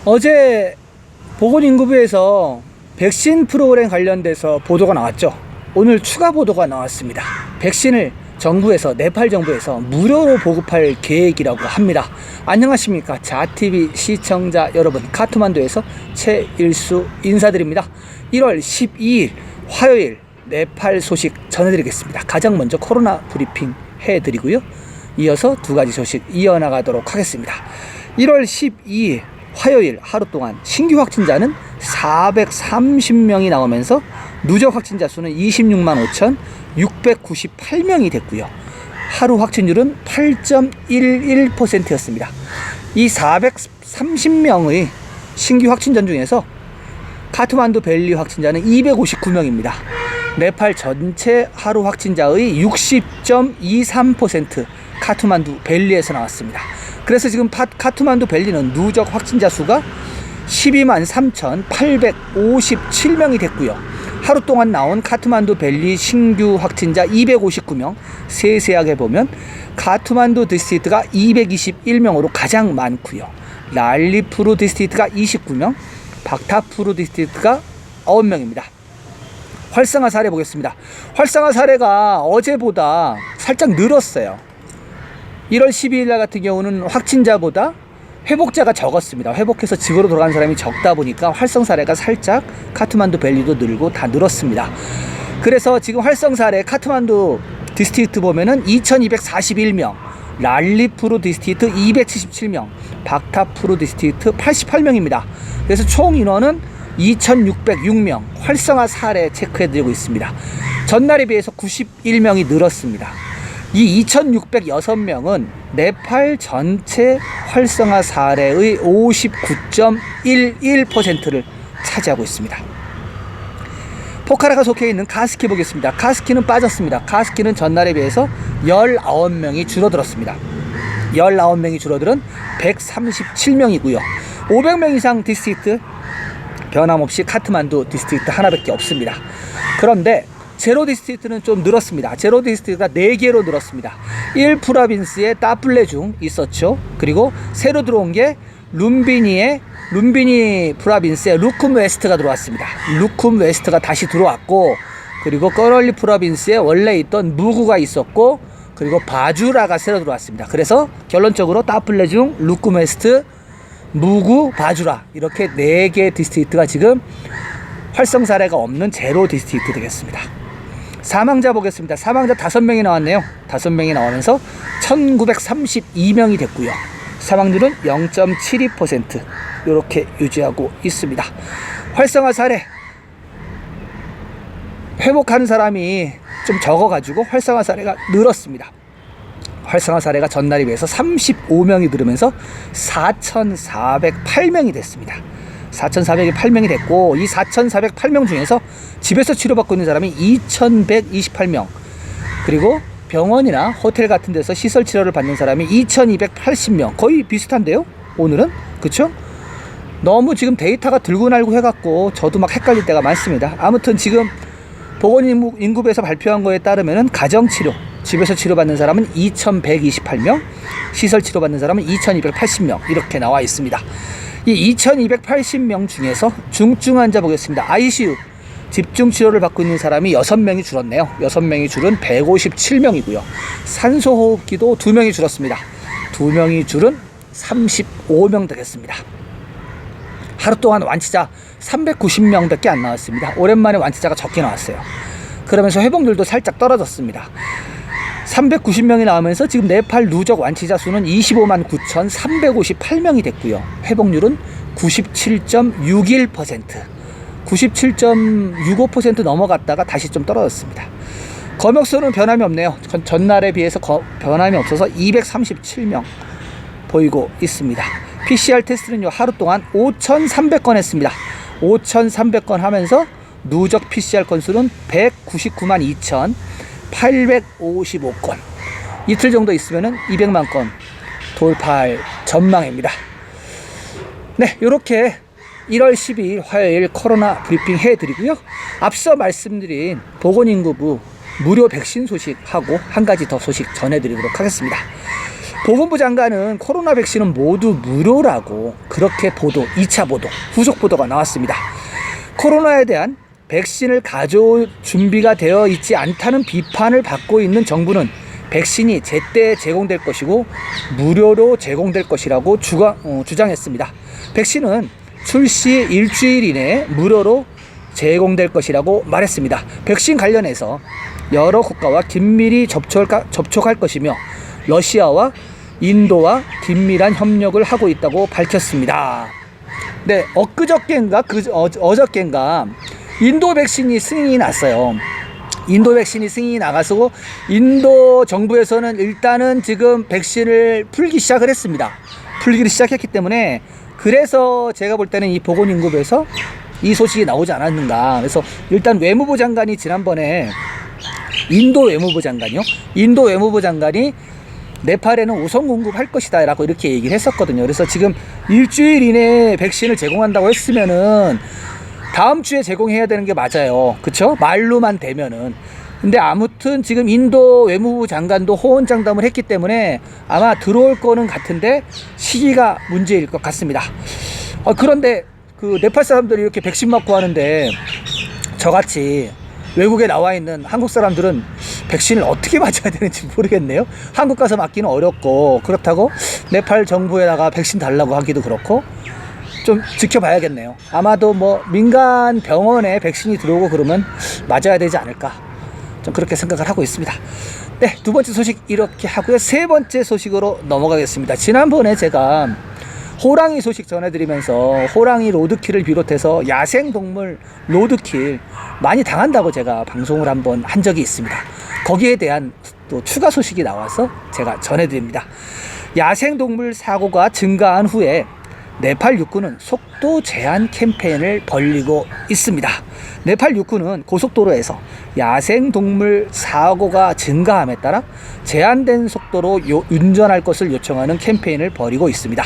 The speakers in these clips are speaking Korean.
어제 보건인구부에서 백신 프로그램 관련돼서 보도가 나왔죠. 오늘 추가 보도가 나왔습니다. 백신을 네팔 정부에서 무료로 보급할 계획이라고 합니다. 안녕하십니까, 자TV 시청자 여러분, 카트만두에서 최일수 인사드립니다. 1월 12일 화요일 네팔 소식 전해드리겠습니다. 가장 먼저 코로나 브리핑 해드리고요, 이어서 두 가지 소식 이어나가도록 하겠습니다. 1월 12일 화요일 하루 동안 신규 확진자는 430명이 나오면서 누적 확진자 수는 26만 5,698명이 됐고요. 하루 확진율은 8.11%였습니다. 이 430명의 신규 확진자 중에서 카트만두 밸리 확진자는 259명입니다. 네팔 전체 하루 확진자의 60.23% 카트만두 밸리에서 나왔습니다. 그래서 지금 카트만두 밸리는 누적 확진자 수가 12만 3,857명이 됐고요. 하루 동안 나온 카트만두 밸리 신규 확진자 259명, 세세하게 보면 카트만두 디스트릭트가 221명으로 가장 많고요. 랄리푸르 디스트릭트가 29명, 박타푸르 디스트릭트가 9명입니다. 활성화 사례 보겠습니다. 활성화 사례가 어제보다 살짝 늘었어요. 1월 12일 날 같은 경우는 확진자보다 회복자가 적었습니다. 회복해서 집으로 돌아간 사람이 적다 보니까 활성 사례가 살짝 카트만두 밸리도 늘고 다 늘었습니다. 그래서 지금 활성 사례 카트만두 디스트릭트 보면은 2,241명, 랄리푸르 디스트릭트 277명, 박타푸르 디스트릭트 88명입니다. 그래서 총 인원은 2,606명 활성화 사례 체크해드리고 있습니다. 전날에 비해서 91명이 늘었습니다. 이 2,606명은 네팔 전체 활성화 사례의 59.11%를 차지하고 있습니다. 포카라가 속해 있는 카스키 보겠습니다. 카스키는 빠졌습니다. 카스키는 전날에 비해서 19명이 줄어들었습니다. 19명이 줄어들은 137명이고요. 500명 이상 디스트릭트 변함없이 카트만두 디스트릭트 하나밖에 없습니다. 그런데 제로 디스트릭트는 좀 늘었습니다. 제로 디스트릭트가 4개로 늘었습니다. 1 프라빈스에 따플레중 있었죠. 그리고 새로 들어온 게 룸비니 프라빈스에 루쿰 웨스트가 들어왔습니다. 루쿰 웨스트가 다시 들어왔고, 그리고 꺼럴리 프라빈스에 원래 있던 무구가 있었고, 그리고 바주라가 새로 들어왔습니다. 그래서 결론적으로 따플레중, 루쿰 웨스트, 무구, 바주라, 이렇게 4개 디스트릭트가 지금 활성 사례가 없는 제로 디스트릭트 되겠습니다. 사망자 보겠습니다. 사망자 5명이 나왔네요. 5명이 나오면서 1,932명이 됐고요. 사망률은 0.72% 이렇게 유지하고 있습니다. 활성화 사례 회복하는 사람이 좀 적어가지고 활성화 사례가 늘었습니다. 활성화 사례가 전날에 비해서 35명이 늘으면서 4,408명이 됐습니다. 4,408명이 됐고, 이 4,408명 중에서 집에서 치료받고 있는 사람이 2,128명, 그리고 병원이나 호텔 같은 데서 시설 치료를 받는 사람이 2,280명, 거의 비슷한데요 오늘은? 그쵸? 너무 지금 데이터가 들고날고 해갖고 저도 막 헷갈릴 때가 많습니다. 아무튼 지금 보건인구부에서 발표한 거에 따르면 가정치료, 집에서 치료받는 사람은 2,128명, 시설 치료받는 사람은 2,280명 이렇게 나와 있습니다. 이 2,280명 중에서 중증 환자 보겠습니다. ICU 집중치료를 받고 있는 사람이 6명이 줄었네요. 6명이 줄은 157명이고요. 산소호흡기도 2명이 줄었습니다. 2명이 줄은 35명 되겠습니다. 하루 동안 완치자 390명밖에 안 나왔습니다. 오랜만에 완치자가 적게 나왔어요. 그러면서 회복률도 살짝 떨어졌습니다. 390명이 나오면서 지금 네팔 누적 완치자 수는 25만 9,358명이 됐고요. 회복률은 97.61%, 97.65% 넘어갔다가 다시 좀 떨어졌습니다. 검역수는 변함이 없네요. 전날에 비해서 변함이 없어서 237명 보이고 있습니다. PCR 테스트는요, 하루 동안 5,300건 했습니다. 5,300건 하면서 누적 PCR 건수는 199만 2,855건. 이틀 정도 있으면 200만 건 돌파할 전망입니다. 네, 이렇게 1월 12일 화요일 코로나 브리핑 해드리고요. 앞서 말씀드린 보건인구부 무료 백신 소식하고 한 가지 더 소식 전해드리도록 하겠습니다. 보건부 장관은 코로나 백신은 모두 무료라고 그렇게 보도, 2차 보도, 후속 보도가 나왔습니다. 코로나에 대한 백신을 가져올 준비가 되어 있지 않다는 비판을 받고 있는 정부는 백신이 제때 제공될 것이고 무료로 제공될 것이라고 주장했습니다. 백신은 출시 일주일 이내에 무료로 제공될 것이라고 말했습니다. 백신 관련해서 여러 국가와 긴밀히 접촉할 것이며 러시아와 인도와 긴밀한 협력을 하고 있다고 밝혔습니다. 네, 엊그저께인가 어저께인가 인도 백신이 승인이 났어요. 인도 백신이 승인이 나가서 인도 정부에서는 일단은 지금 백신을 풀기 시작을 했습니다. 풀기를 시작했기 때문에 그래서 제가 볼 때는 이 보건인구부에서 이 소식이 나오지 않았는가. 그래서 일단 외무부 장관이 지난번에 인도 외무부 장관이 네팔에는 우선 공급할 것이다 라고 이렇게 얘기를 했었거든요. 그래서 지금 일주일 이내에 백신을 제공한다고 했으면은 다음 주에 제공해야 되는 게 맞아요. 그쵸? 말로만 되면은. 근데 아무튼 지금 인도 외무부 장관도 호언장담을 했기 때문에 아마 들어올 거는 같은데 시기가 문제일 것 같습니다. 그런데 그 네팔 사람들이 이렇게 백신 맞고 하는데 저같이 외국에 나와 있는 한국 사람들은 백신을 어떻게 맞아야 되는지 모르겠네요. 한국 가서 맞기는 어렵고 그렇다고 네팔 정부에다가 백신 달라고 하기도 그렇고 좀 지켜봐야겠네요. 아마도 뭐 민간 병원에 백신이 들어오고 그러면 맞아야 되지 않을까 좀 그렇게 생각을 하고 있습니다. 네, 두 번째 소식 이렇게 하고요. 세 번째 소식으로 넘어가겠습니다. 지난번에 제가 호랑이 소식 전해드리면서 호랑이 로드킬을 비롯해서 야생동물 로드킬 많이 당한다고 제가 방송을 한번 한 적이 있습니다. 거기에 대한 또 추가 소식이 나와서 제가 전해드립니다. 야생동물 사고가 증가한 후에 네팔 육군은 속도 제한 캠페인을 벌이고 있습니다. 네팔 육군은 고속도로에서 야생동물 사고가 증가함에 따라 제한된 속도로 운전할 것을 요청하는 캠페인을 벌이고 있습니다.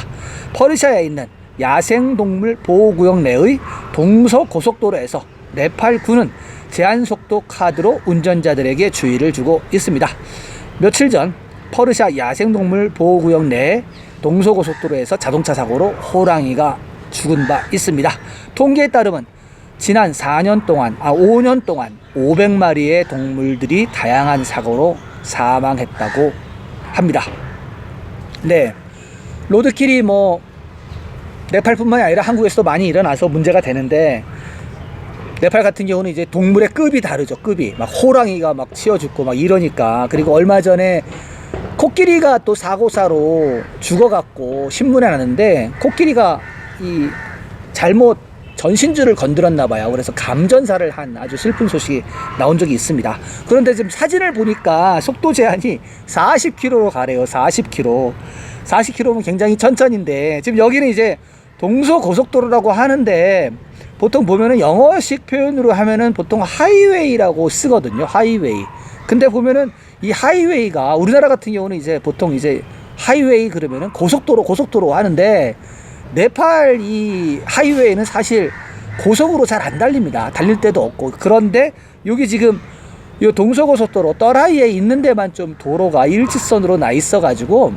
퍼르샤에 있는 야생동물 보호구역 내의 동서고속도로에서 네팔군은 제한속도 카드로 운전자들에게 주의를 주고 있습니다. 며칠 전 퍼르샤 야생동물 보호구역 내 동서고속도로에서 자동차 사고로 호랑이가 죽은 바 있습니다. 통계에 따르면 지난 5년 동안 500마리의 동물들이 다양한 사고로 사망했다고 합니다. 네, 로드킬이 뭐 네팔뿐만이 아니라 한국에서도 많이 일어나서 문제가 되는데 네팔 같은 경우는 이제 동물의 급이 다르죠. 급이 막 호랑이가 막 치어 죽고 막 이러니까. 그리고 얼마 전에 코끼리가 또 사고사로 죽어갖고 신문에 났는데 코끼리가 이 잘못 전신줄을 건드렸나 봐요. 그래서 감전사를 한 아주 슬픈 소식이 나온 적이 있습니다. 그런데 지금 사진을 보니까 속도 제한이 40km로 가래요. 40km. 40km면 굉장히 천천히인데 지금 여기는 이제 동서고속도로라고 하는데 보통 보면은 영어식 표현으로 하면은 보통 하이웨이라고 쓰거든요. 하이웨이. 근데 보면은 이 하이웨이가 우리나라 같은 경우는 이제 보통 이제 하이웨이 그러면은 고속도로 하는데 네팔 이 하이웨이는 사실 고속으로 잘 안 달립니다. 달릴 데도 없고. 그런데 여기 지금 이 동서고속도로 떠라이에 있는 데만 좀 도로가 일직선으로 나 있어 가지고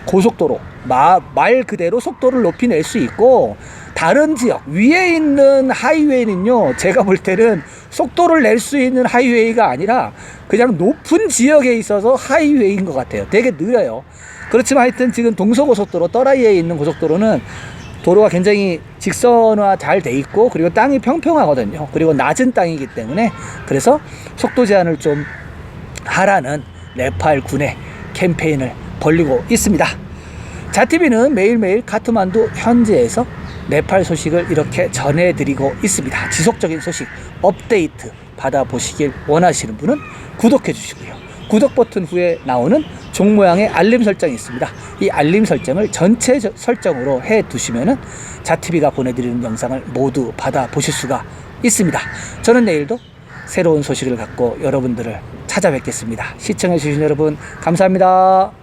고속도로 말 그대로 속도를 높이 낼 수 있고 다른 지역 위에 있는 하이웨이는요 제가 볼 때는 속도를 낼 수 있는 하이웨이가 아니라 그냥 높은 지역에 있어서 하이웨이인 것 같아요. 되게 느려요. 그렇지만 하여튼 지금 동서고속도로 떠라이에 있는 고속도로는 도로가 굉장히 직선화 잘 돼 있고 그리고 땅이 평평하거든요. 그리고 낮은 땅이기 때문에 그래서 속도 제한을 좀 하라는 네팔 군의 캠페인을 벌이고 있습니다. 자TV는 매일매일 카트만두 현지에서 네팔 소식을 이렇게 전해드리고 있습니다. 지속적인 소식 업데이트 받아보시길 원하시는 분은 구독해 주시고요. 구독 버튼 후에 나오는 종 모양의 알림 설정이 있습니다. 이 알림 설정을 전체 설정으로 해 두시면은 자TV가 보내드리는 영상을 모두 받아보실 수가 있습니다. 저는 내일도 새로운 소식을 갖고 여러분들을 찾아뵙겠습니다. 시청해 주신 여러분 감사합니다.